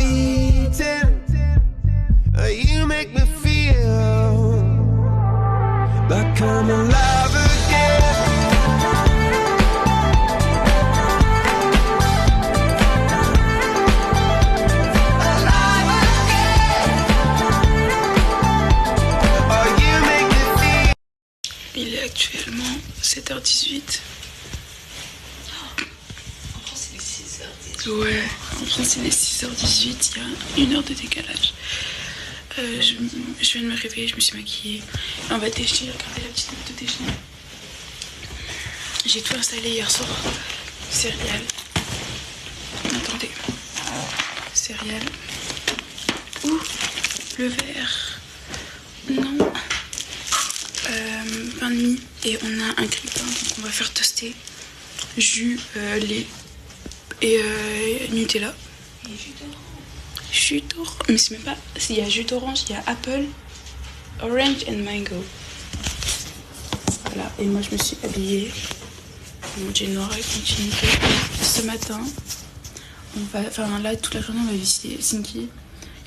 beating. You make me feel like I'm alive again. Alive again. Oh, you make me feel. Il est actuellement 7h18. En France, c'est les 6h18. Ouais, en France c'est les 6h18, il y a 1 heure de décalage. Je viens de me réveiller, je me suis maquillée. On va déjeuner, regardez la petite note de déjeuner. J'ai tout installé hier soir. Céréales. Attendez. Céréales. Ouh, le verre. Non. Pain de mie. Et on a un grille-pain, donc on va faire toaster. Jus, lait et Nutella. Et jus d'orange. Jus d'orange. Mais c'est même pas. Il y a jus d'orange, il y a apple, orange and mango. Voilà, et moi je me suis habillée. Mon jean noir avec continuité. Ce matin, on va. Enfin là, toute la journée, on va visiter Helsinki.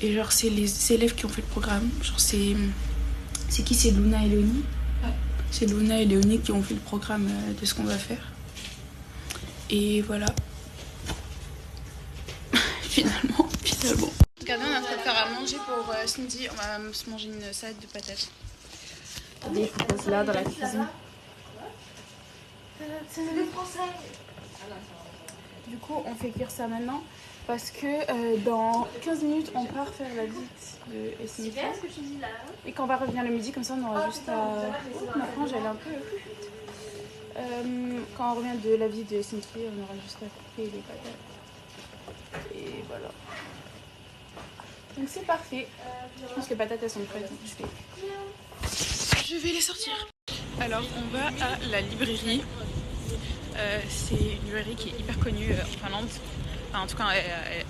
Et genre, c'est les élèves qui ont fait le programme. Genre, c'est. C'est qui? C'est Luna et Léonie. Ouais. C'est Luna et Léonie qui ont fait le programme de ce qu'on va faire. Et voilà. Finalement. Regardez, on est en train de faire à manger pour Cindy. On va se manger une salade de patates. Regardez, il faut poser là dans la cuisine. C'est le français. Du coup, on fait cuire ça maintenant parce que dans 15 minutes, on part faire la visite de Helsinki. C'est bien ce que tu dis là. Et quand on va revenir le midi, comme ça, on aura juste à. Ma frange, elle est un peu plus vite. Quand on revient de la visite de Helsinki, on aura juste à couper les patates. Et voilà. Donc c'est parfait. Je pense que les patates elles sont prêtes. Donc je vais les sortir. Alors on va à la librairie. C'est une librairie qui est hyper connue en Finlande. Enfin, en tout cas à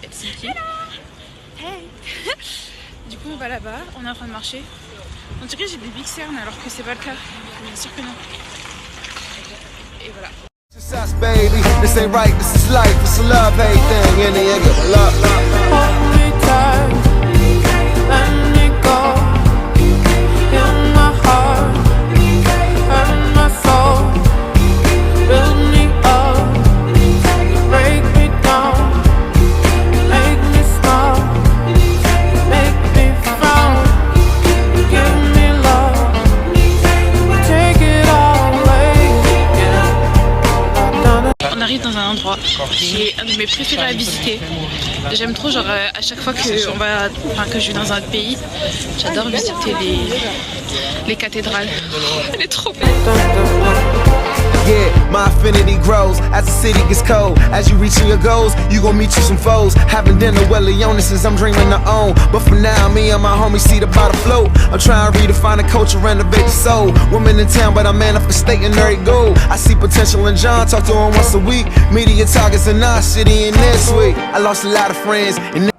Helsinki. Hey. Du coup on va là-bas. On est en train de marcher. On dirait que j'ai des big cernes alors que c'est pas le cas. Bien sûr que non. Et voilà. It's us, baby. This ain't right, this is life. It's a love, hate thing. In the end, give a love. Hold me tight, let me go. Heal my heart, hurt my soul. Build me up, break me down. Make me smile, make me frown. Give me love, take it all away. On arrive dans un endroit qui est un de mes préférés à visiter. J'aime trop, genre à chaque fois que que je vais dans un autre pays, j'adore visiter les cathédrales. Elle est trop belle. Yeah, my affinity grows as the city gets cold. As you reaching your goals, you gon' meet you some foes. Having dinner well Leonis I'm dreaming to own. But for now, me and my homies see the bottom float. I'm trying to redefine the culture, renovate the soul. Women in town, but I'm manifesting every goal. I see potential in John, talk to him once a week. Media targets in our city and this week. I lost a lot of friends. And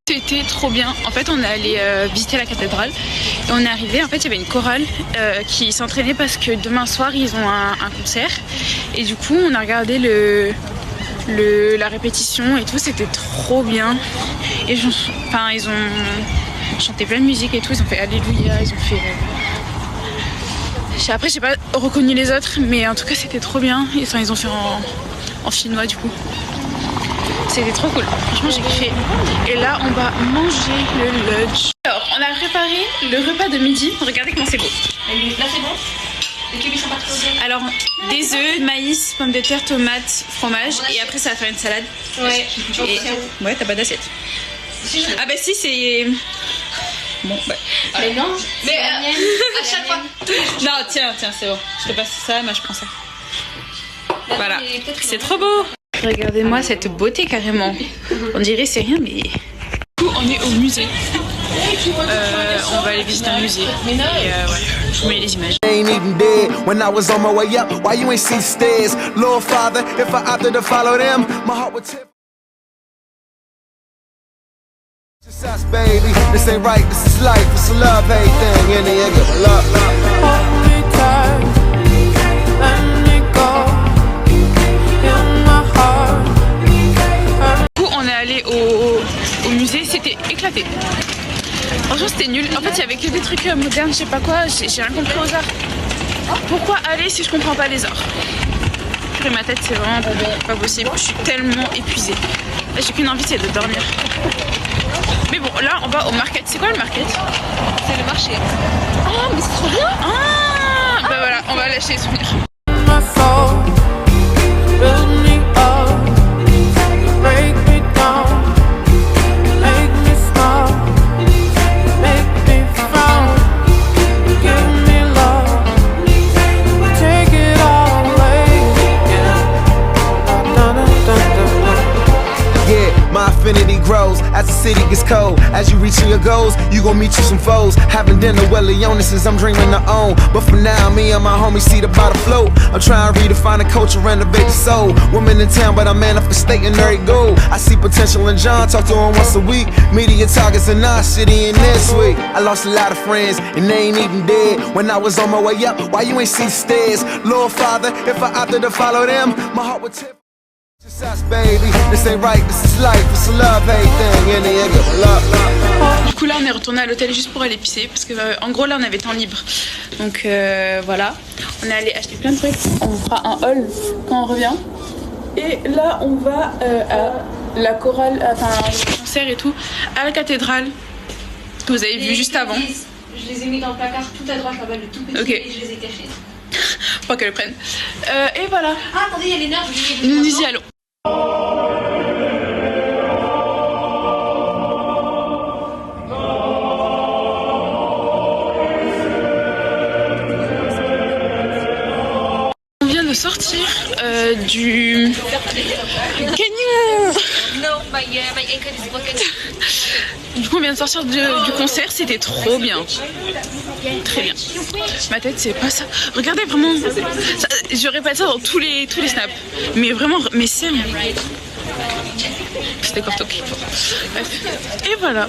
C'était trop bien. En fait, on est allé visiter la cathédrale et on est arrivé. En fait, il y avait une chorale qui s'entraînait parce que demain soir ils ont un concert. Et du coup, on a regardé la répétition et tout. C'était trop bien. Et ils ont chanté plein de musique et tout. Ils ont fait Alléluia. Ils ont fait. Après, j'ai pas reconnu les autres, mais en tout cas, c'était trop bien. Enfin, ils ont fait en finnois du coup. C'était trop cool, franchement j'ai kiffé. Et là on va manger le lunch. Alors on a préparé le repas de midi, regardez comment c'est beau. Là c'est bon. Les cubes ils sont pas trop bien. Alors des œufs, maïs, pommes de terre, tomates, fromage et après ça va faire une salade. Ouais. Ouais t'as pas d'assiette. Ah bah si c'est... Bon bah... Mais non, mais à chaque fois. Non tiens c'est bon, je te passe ça, moi je prends ça. Voilà, c'est trop beau. Regardez-moi cette beauté carrément. On dirait c'est rien mais... Du coup on est au musée. On va aller visiter un musée. Et ouais, je vous mets les images. ain't even dead. When I was on my way up, why you ain't see the stairs? Lord Father, if I opted to follow them, my heart would tip. It's us, baby. This ain't right, this is life. It's a love, hate thing. In the end, give a love. Hold me c'était... Franchement c'était nul. En fait il y avait que des trucs modernes, je sais pas quoi, j'ai rien compris aux arts. Pourquoi aller si je comprends pas les arts? Après ma tête c'est vraiment pas possible, je suis tellement épuisée. Là j'ai qu'une envie, c'est de dormir. Mais bon là on va au market. C'est quoi le market? C'est le marché. Ah mais c'est trop bien. Ah bah voilà, on va lâcher les souvenirs. My soul, build me up, break me down, make me smile, make me frown, give me love, take it all away, yeah. Da, da, da, da, da. Yeah, my affinity grows as the city gets cold. As you reach your goals, you gon' meet you some foes. Having dinner with Leonis, I'm dreaming to own. But for now, me and my homies see the bottom float. I'm trying to redefine the culture, renovate the soul. Women in town, but I'm manifesting every goal. I see potential in John, talk to him once a week. Media targets in our city and this week. I lost a lot of friends, and they ain't even dead. When I was on my way up, why you ain't see the stairs? Lord Father, if I opted to follow them, my heart would tip. It's us, baby. This ain't right, this is life. It's a love, hate thing. In the end, love. Du coup là on est retourné à l'hôtel juste pour aller pisser parce que en gros là on avait temps libre. Donc voilà, on est allé acheter plein de trucs. On vous fera un haul quand on revient. Et là on va à la chorale, enfin le concert et tout, à la cathédrale que vous avez vu juste avant. Je les ai mis dans le placard tout à droite là-bas, le tout petit, Ok. et je les ai cachés. Faut pas qu'elle le prenne. Et voilà, Ah attendez, il y a les nerfs, nous y allons. On vient de sortir du canyon. No, my ankle is broken. Du coup on vient de sortir du concert, c'était trop bien. Très bien. Ma tête c'est pas ça. Regardez vraiment, ça, je répète ça dans tous les snaps. Mais vraiment, mais c'est... C'était corto. Bref. Et voilà.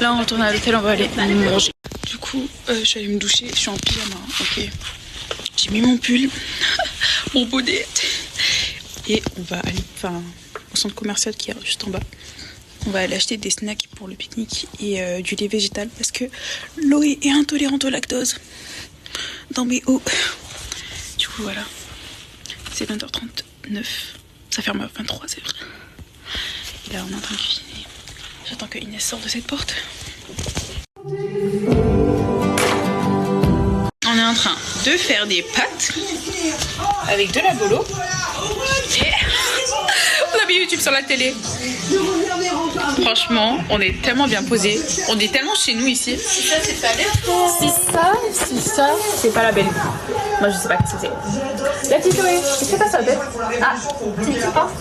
Là on retourne à l'hôtel, on va aller manger. Du coup je suis allée me doucher, je suis en pyjama, ok. J'ai mis mon pull, mon bonnet. Et on va aller au centre commercial qui est juste en bas. On va aller acheter des snacks pour le pique-nique et du lait végétal parce que Loé est intolérante au lactose dans mes os. Du coup voilà, c'est 20h39, ça ferme à 23h. Et là on est en train de cuisiner. J'attends que Inès sorte de cette porte. On est en train de faire des pâtes avec de la bolo. Et on a mis YouTube sur la télé. Franchement, on est tellement bien posé. On est tellement chez nous ici. Si ça, c'est pas l'air. Si ça, c'est pas la belle. Moi, je sais pas ce que c'est. La petite Loé, qu'est-ce que t'as sur la tête? Ah, tu penses?